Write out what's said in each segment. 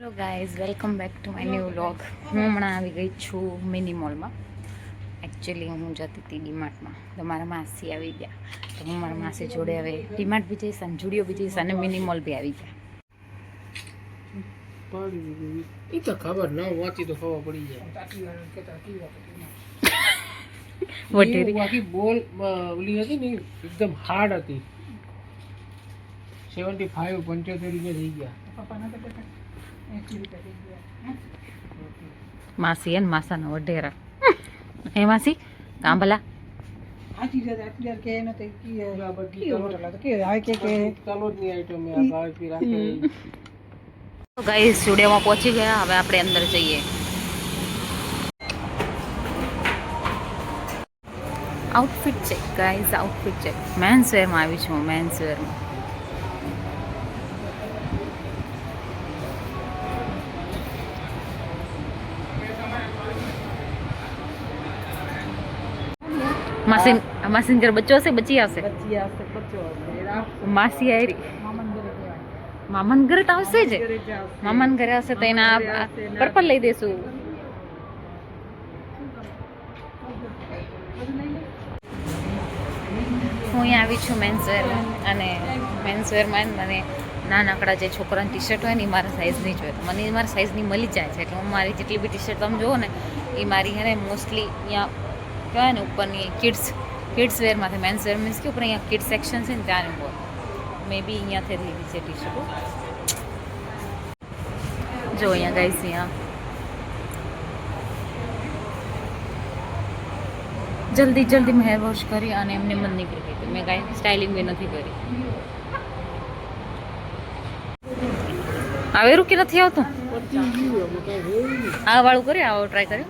Hello guys, welcome back to my new vlog. હું હમણાં આવી ગઈ છું મિની મોલમાં. એકચ્યુઅલી હું જતી હતી ડીમાર્ટમાં, તો મારા માસી આવી ગયા. તો હું મારા માસી જોડે હવે ડીમાર્ટ બી જઈશ અને જુડિયો બી જઈશ અને મિની મોલ બી આવી ગયા. એ તો ખબર ના વાંચી તો ખબર પડી જાય. બાકી બોલ ઓલી હતી ને એકદમ હાર્ડ હતી. 75 75 રૂપિયા થઈ ગયા. માસી એને માસાના વઢેરા. હે માસી કાં ભલા ગાઈસ સ્ટુડિયોમાં પહોંચી ગયા. હવે આપણે અંદર જઈએ. Outfit check guys, outfit check. Men's વેરમાં આવી છું. મેન્સ વેરમાં માસી માસી ઘર બચ્ચો હશે, બચી આવશે. માસી આયરી મામન ઘરે તો આવશે જ. મામન ઘરે આવશે તો એના પર્પલ લઈ દેશું. હું અહીંયા આવી છું મેન્સવેર, અને મેન્સવેરમાં મને નાનકડા જે છોકરાની ટી શર્ટ હોય ને એ મારા સાઇઝની જોઈએ. તો મને મારા સાઇઝની મળી જાય છે, એટલે હું મારી જેટલી બી ટી શર્ટ તમે જુઓ ને એ મારી હે ને મોસ્ટલી અહીંયા કહેવાય ને ઉપરની કિડ્સ વેરમાંથી. મેન્સ વેર મીન્સ કે ઉપર અહીંયા કિડ્સ સેક્શન છે ને ત્યાં બોલ મે બી અહીંયાથી લીધી છે ટી શર્ટો. જો અહીંયા ગાઈસ, અહીંયા જલ્દી મેં હેર વોશ કરી અને એમને મન નીકળી ગઈ. મેં કાંઈ સ્ટાઇલિંગ બી નથી કરી. આવેરું કે નથી આવતું? આ વાળું કરે, આવો ટ્રાય કર્યો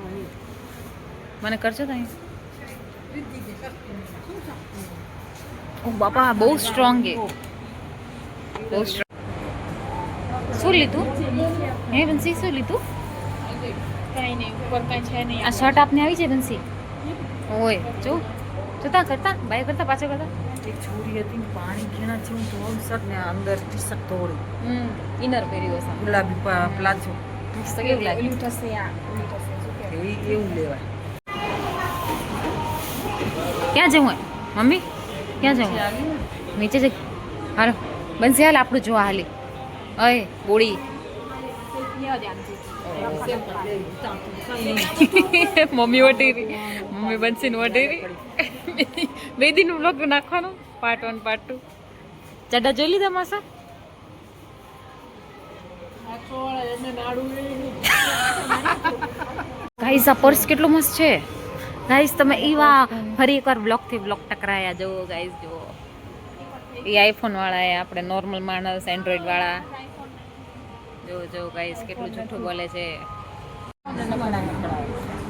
મને કરજો તો. ઓ બાપા, બહુ સ્ટ્રોંગ છે, બહુ સ્ટ્રોંગ. શું લીધું હે બંસી? શું લીધું? કઈ નહીં, ઉપર કઈ છે નહીં. આ શર્ટ આપને આવી છે બંસી? ઓય જો જોતા કરતા બાય કરતા પાછળ કરતા. એક છોરી હતી ને પાણી ઘેણા છે, હું તો શર્ટ ને અંદર ટી શર્ટ તોડી ઇનર પહેર્યો છે, ગુલાબી પ્લાઝો. તો કેવું લાગે? ઓલું થશે આ, ઓલું થશે શું કહેવાય? એવું લેવાય. ક્યાં જવું? મમ્મી ક્યાં જવું? નીચે જઈ. હાલો બંસી, હાલ આપણું જોવા હાલી. અય બોડી મમ્મી વટેરી, મમ્મી બંસીને વટેરી. બે દિનનું બ્લોગ નાખવાનું, પાર્ટ 1 પાર્ટ 2. ચડા જોઈ લીધા માસા? ગાઈસ આ પર્સ કેટલું મસ્ત છે ગાઈસ. તમે એવા ફરી એકવાર બ્લોકથી બ્લોક ટકરાયા જુઓ ગાઈસ. જુઓ એ આઈફોન વાળા, એ આપણે નોર્મલ માણસ એન્ડ્રોઈડ વાળા. જો ગાઈસ કેટલું જૂઠું બોલે છે.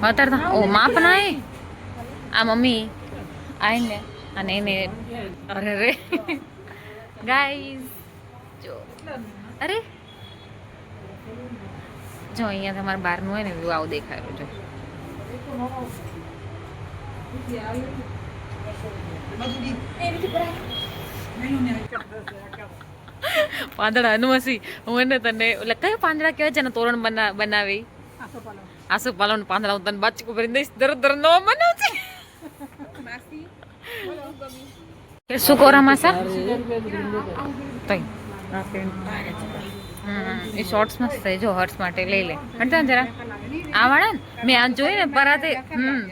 અત્યારે ઓ માપ ના આ મમ્મી આઈને અને એને અરે રે ગાઈસ જો, અરે જો અહીંયા તમારે બહારનું હોય ને વ્યૂ આવું દેખાયું. જો પાંદડા હનુમસી. હું એને તને એટલે કયો પાંદડા કહેવાય છે ને તોરણ બનાવી? આસુ પાલન પાંદડા. હું તને બાચકું ભરી દઈશ. દર નો બનાવતી. શું કોરા માસા? એ શોર્ટ્સ મસ્ત છે. જો હર્ટ્સ માટે લઈ લે. હટતા જરા આ વાળા ને મેં આ જોઈ ને પરાતે,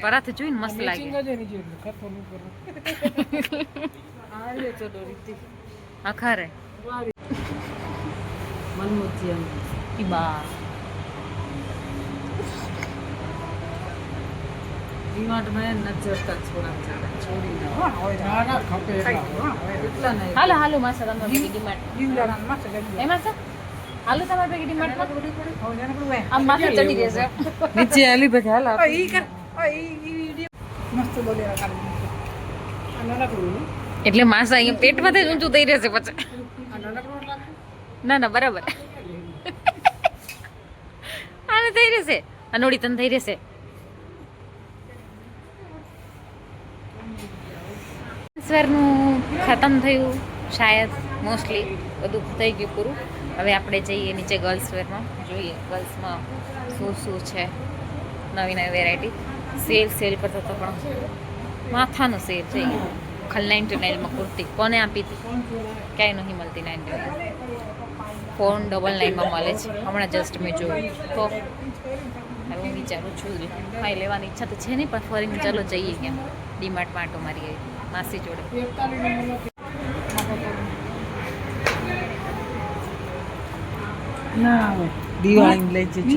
પરાતે જોઈને મસ્ત લાગે. આખા રે બા હાલો હાલો માસા તમારે ડીમાર્ટ એમાં છે. હાલો તમારે ભેગી ડીમાર્ટમાં. આમ માથે ચડી જશે નીચે. હાલી પછી હાલ એટલે માસા અહીંયા પેટમાં જ ઊંચું થઈ રહેશે પછી. ના બરાબર આને થઈ રહેશે, અનોડી તને થઈ રહેશે. સ્વરનું ખતમ થયું શાયદ, મોસ્ટલી બધું થઈ ગયું પૂરું. હવે આપણે જઈએ નીચે ગર્લ્સ વેરમાં, જોઈએ ગર્લ્સમાં શું છે નવી નવી વેરાયટી. સેલ કરતા તો પણ માથાનો સેલ છે. $9.99 કુર્તી કોને આપી હતી? ક્યાંય નહીં મળતી. 499 મળે છે. હમણાં જસ્ટ મેં જોયું તો હવે હું વિચારું છું હા લેવાની ઈચ્છા તો છે નહીં, પણ ફરીને ચાલો જઈએ ક્યાં ડીમાર્ટમાં આટો મારી માસી જોડે.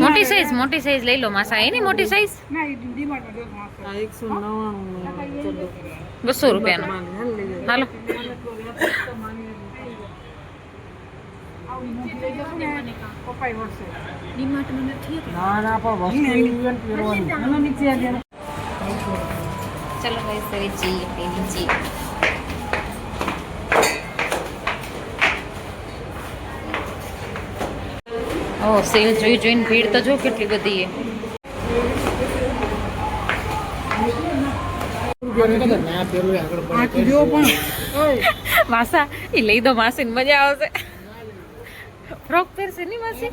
મોટી સાઈઝ લઈ લો માસા. એની મોટી સાઈઝ 200 રૂપિયાનો. હાલો ચલો ગાઈસ હવે જઈએ નીચે. સેલ જોઈને ભીડ તો જો કેટલી બધી માસા એ લઈ દો માસી મજા આવશે. ફ્રોક પહેરશે નહીં માસી?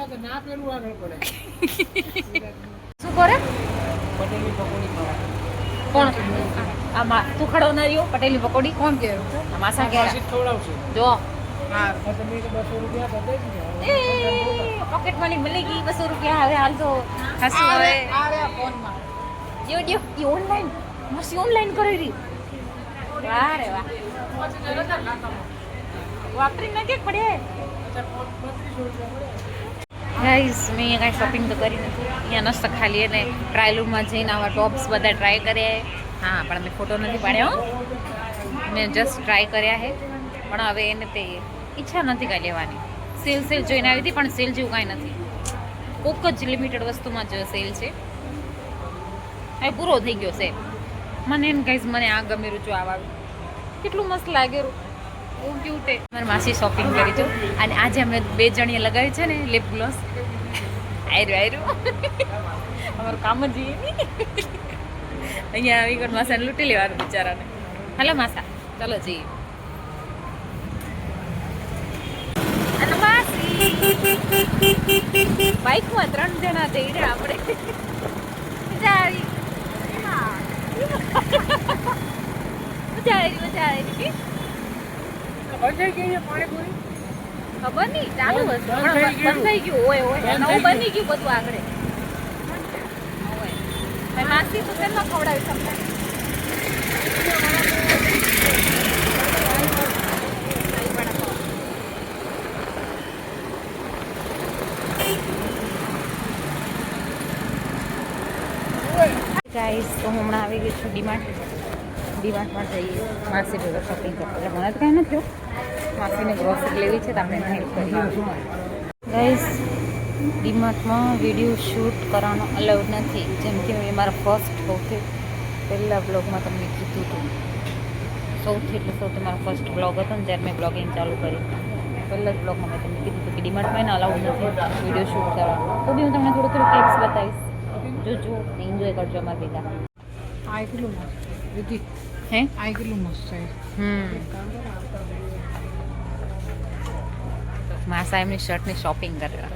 શું કરે? કોણ તું ખડવનારીઓ પટેલી પકોડી કોણ કે માસા કે જો પોકેટ મની મળી ગઈ 200 રૂપિયા. હવે હાલ તો ખાસું હવે ઓનલાઈન મસ્તી ઓનલાઈન કરી રહી. વાહ રે વાહ વાપરી નાખે પડે. ગાઈસ મેં અહીંયા કાંઈ શોપિંગ તો કરી નથી. અહીંયા નસ્ત ખાલી એને ટ્રાયલ રૂમમાં જઈને આવા ટોપ્સ બધા ટ્રાય કર્યા. હા પણ મેં ફોટો નથી પાડ્યો, મેં જસ્ટ ટ્રાય કર્યા છે. પણ હવે એને તે ઈચ્છા નથી કાંઈ લેવાની. સેલ જોઈને આવી હતી, પણ સેલ જેવું કાંઈ નથી. કોક જ લિમિટેડ વસ્તુમાં જ સેલ છે. હવે પૂરો થઈ ગયો છે. મને એમ કહીશ મને આ ગમેરું જો આવા કેટલું મસ્ત લાગેલું. બહુ ક્યુટ છે. મારી માસી શોપિંગ કરી છે અને આજે અમે 2 જણીએ લગાવી છે ને લિપ ગ્લોસ. આયરું અમારું કામ જ અહીંયા આવી ગયો. માસાને લૂંટી લેવાનું બિચારાને. હાલો માસા ચાલો જઈએ. અને માસી બાઈકમાં 3 જણા જઈ રહ્યા આપણે. મજા આવી ખબર નહીં ચાલુ બંધ થઈ ગયું હોય નવું બની ગયું બધું આગળ. માસી તો કેટલા ખવડાવી તમને? ગાઈસ તો હમણાં આવી ગઈ છું ડીમાર્ટમાં જઈએ માસી જોડે શોપિંગ કરતા. એટલે મને તો કાંઈ નથી થયું. માસીને ગ્રોસરી લેવી છે તો આપણે હેલ્પ કરીએ. ગાઈસ ડીમાર્ટમાં વિડીયો શૂટ કરવાનો અલાઉડ નથી. જેમ કે મેં મારા ફર્સ્ટ સૌથી પહેલાં બ્લોગમાં તમને કીધું હતું. સૌથી મારો ફર્સ્ટ બ્લોગ હતો ને જ્યારે મેં બ્લોગિંગ ચાલુ કરી. પહેલાં જ બ્લોગમાં મેં તમને કીધું હતું કે ડીમાર્ટમાં એને અલાઉડ નથી વિડીયો શૂટ કરવાનો. તો બી હું તમને થોડું ક્લિપ્સ બતાવીશ. જો એન્જોય કરજો અમારા ભેગા. આ કેટલું મસ્ત વિધિ હે આ કેટલું મસ્ત છે. માસા એમની શર્ટની શોપિંગ કરેલા.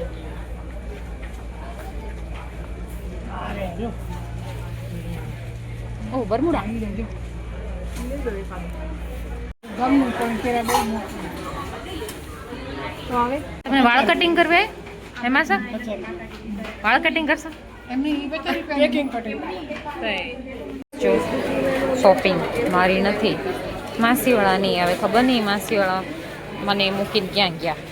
ઓ બરમુડા ગમનું પણ કેરા બહુ મોટું. તો હવે તમે વાળ કટિંગ કરવે હે માસા? વાળ કટિંગ કરશો? એમની પેકિંગ કટિંગ જો શોપિંગ મારી નથી માસીવાળાની. હવે ખબર નહીં માસીવાળા મને મૂકીને ક્યાં ગયા.